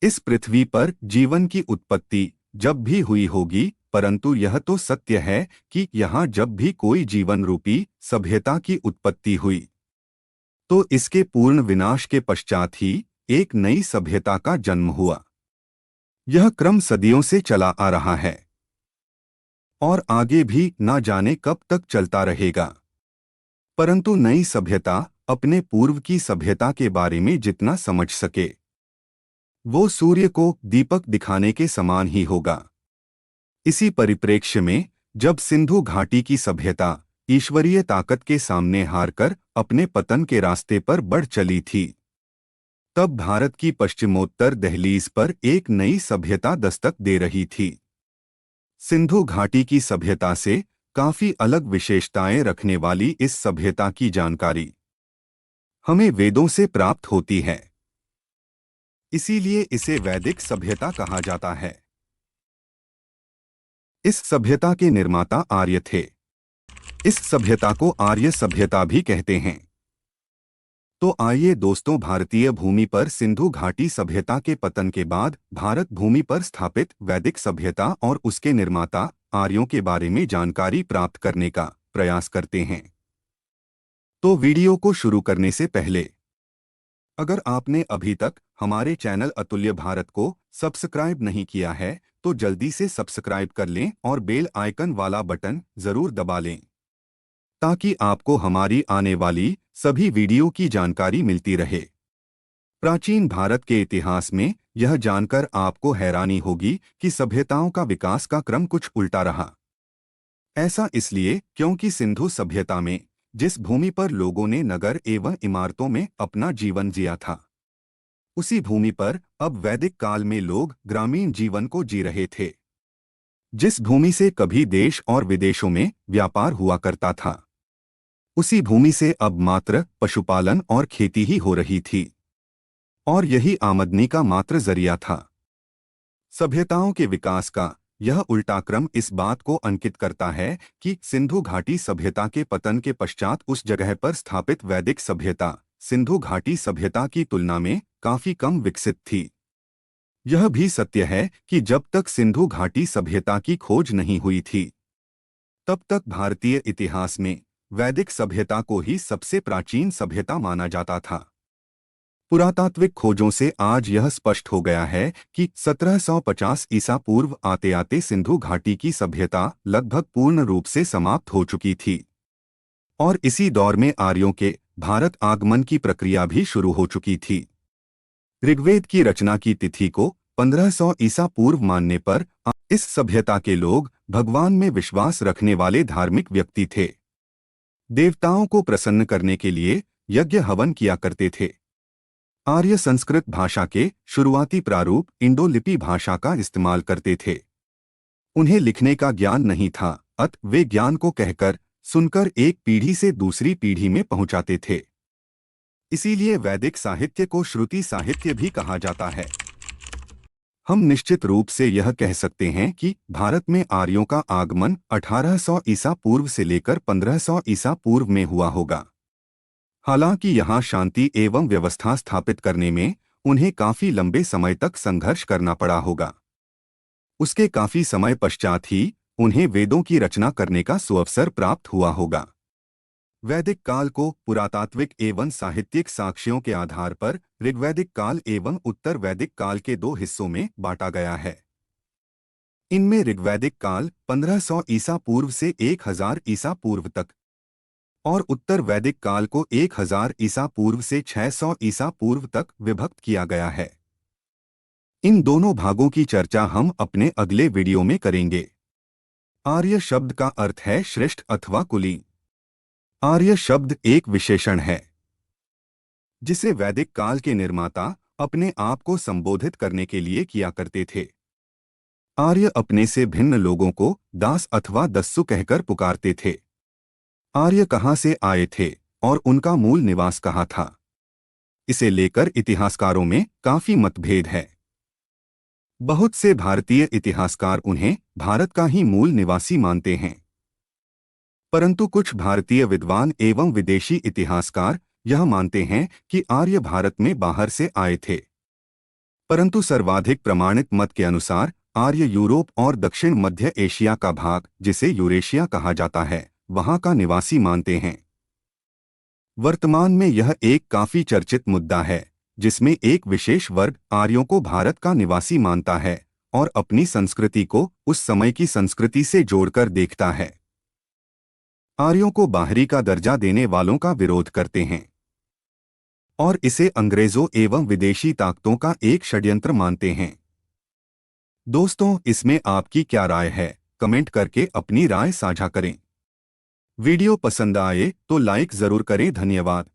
इस पृथ्वी पर जीवन की उत्पत्ति जब भी हुई होगी, परंतु यह तो सत्य है कि यहाँ जब भी कोई जीवन रूपी सभ्यता की उत्पत्ति हुई तो इसके पूर्ण विनाश के पश्चात ही एक नई सभ्यता का जन्म हुआ। यह क्रम सदियों से चला आ रहा है और आगे भी ना जाने कब तक चलता रहेगा। परंतु नई सभ्यता अपने पूर्व की सभ्यता के बारे में जितना समझ सके वो सूर्य को दीपक दिखाने के समान ही होगा। इसी परिप्रेक्ष्य में जब सिंधु घाटी की सभ्यता ईश्वरीय ताकत के सामने हारकर अपने पतन के रास्ते पर बढ़ चली थी, तब भारत की पश्चिमोत्तर दहलीज पर एक नई सभ्यता दस्तक दे रही थी। सिंधु घाटी की सभ्यता से काफी अलग विशेषताएं रखने वाली इस सभ्यता की जानकारी हमें वेदों से प्राप्त होती है। इसीलिए इसे वैदिक सभ्यता कहा जाता है। इस सभ्यता के निर्माता आर्य थे। इस सभ्यता को आर्य सभ्यता भी कहते हैं। तो आइए दोस्तों, भारतीय भूमि पर सिंधु घाटी सभ्यता के पतन के बाद भारत भूमि पर स्थापित वैदिक सभ्यता और उसके निर्माता आर्यों के बारे में जानकारी प्राप्त करने का प्रयास करते हैं। तो वीडियो को शुरू करने से पहले अगर आपने अभी तक हमारे चैनल अतुल्य भारत को सब्सक्राइब नहीं किया है तो जल्दी से सब्सक्राइब कर लें और बेल आइकन वाला बटन जरूर दबा लें ताकि आपको हमारी आने वाली सभी वीडियो की जानकारी मिलती रहे। प्राचीन भारत के इतिहास में यह जानकर आपको हैरानी होगी कि सभ्यताओं का विकास का क्रम कुछ उल्टा रहा। ऐसा इसलिए क्योंकि सिंधु सभ्यता में जिस भूमि पर लोगों ने नगर एवं इमारतों में अपना जीवन जिया था, उसी भूमि पर अब वैदिक काल में लोग ग्रामीण जीवन को जी रहे थे। जिस भूमि से कभी देश और विदेशों में व्यापार हुआ करता था, उसी भूमि से अब मात्र पशुपालन और खेती ही हो रही थी और यही आमदनी का मात्र जरिया था। सभ्यताओं के विकास का यह उल्टा क्रम इस बात को अंकित करता है कि सिंधु घाटी सभ्यता के पतन के पश्चात उस जगह पर स्थापित वैदिक सभ्यता सिंधु घाटी सभ्यता की तुलना में काफी कम विकसित थी। यह भी सत्य है कि जब तक सिंधु घाटी सभ्यता की खोज नहीं हुई थी, तब तक भारतीय इतिहास में वैदिक सभ्यता को ही सबसे प्राचीन सभ्यता माना जाता था। पुरातात्विक खोजों से आज यह स्पष्ट हो गया है कि 1750 ईसा पूर्व आते आते सिंधु घाटी की सभ्यता लगभग पूर्ण रूप से समाप्त हो चुकी थी और इसी दौर में आर्यों के भारत आगमन की प्रक्रिया भी शुरू हो चुकी थी। ऋग्वेद की रचना की तिथि को 1500 ईसा पूर्व मानने पर इस सभ्यता के लोग भगवान में विश्वास रखने वाले धार्मिक व्यक्ति थे। देवताओं को प्रसन्न करने के लिए यज्ञ हवन किया करते थे। आर्य संस्कृत भाषा के शुरुआती प्रारूप इंडो लिपि भाषा का इस्तेमाल करते थे। उन्हें लिखने का ज्ञान नहीं था, अतः वे ज्ञान को कहकर सुनकर एक पीढ़ी से दूसरी पीढ़ी में पहुंचाते थे। इसीलिए वैदिक साहित्य को श्रुति साहित्य भी कहा जाता है। हम निश्चित रूप से यह कह सकते हैं कि भारत में आर्यों का आगमन 1800 ईसा पूर्व से लेकर 1500 ईसा पूर्व में हुआ होगा। हालांकि यहाँ शांति एवं व्यवस्था स्थापित करने में उन्हें काफी लंबे समय तक संघर्ष करना पड़ा होगा। उसके काफी समय पश्चात ही उन्हें वेदों की रचना करने का सुअवसर प्राप्त हुआ होगा। वैदिक काल को पुरातात्विक एवं साहित्यिक साक्ष्यों के आधार पर ऋग्वैदिक काल एवं उत्तर वैदिक काल के दो हिस्सों में बांटा गया है। इनमें ऋग्वैदिक काल 1500 ईसा पूर्व से 1000 ईसा पूर्व तक और उत्तर वैदिक काल को 1000 ईसा पूर्व से 600 ईसा पूर्व तक विभक्त किया गया है। इन दोनों भागों की चर्चा हम अपने अगले वीडियो में करेंगे। आर्य शब्द का अर्थ है श्रेष्ठ अथवा कुलीन। आर्य शब्द एक विशेषण है जिसे वैदिक काल के निर्माता अपने आप को संबोधित करने के लिए किया करते थे। आर्य अपने से भिन्न लोगों को दास अथवा दस्यु कहकर पुकारते थे। आर्य कहाँ से आए थे और उनका मूल निवास कहाँ था, इसे लेकर इतिहासकारों में काफी मतभेद है। बहुत से भारतीय इतिहासकार उन्हें भारत का ही मूल निवासी मानते हैं, परंतु कुछ भारतीय विद्वान एवं विदेशी इतिहासकार यह मानते हैं कि आर्य भारत में बाहर से आए थे। परंतु सर्वाधिक प्रमाणित मत के अनुसार आर्य यूरोप और दक्षिण मध्य एशिया का भाग, जिसे यूरेशिया कहा जाता है, वहां का निवासी मानते हैं। वर्तमान में यह एक काफी चर्चित मुद्दा है, जिसमें एक विशेष वर्ग आर्यों को भारत का निवासी मानता है और अपनी संस्कृति को उस समय की संस्कृति से जोड़कर देखता है। आर्यों को बाहरी का दर्जा देने वालों का विरोध करते हैं और इसे अंग्रेजों एवं विदेशी ताकतों का एक षड्यंत्र मानते हैं। दोस्तों, इसमें आपकी क्या राय है? कमेंट करके अपनी राय साझा करें। वीडियो पसंद आए तो लाइक जरूर करें। धन्यवाद।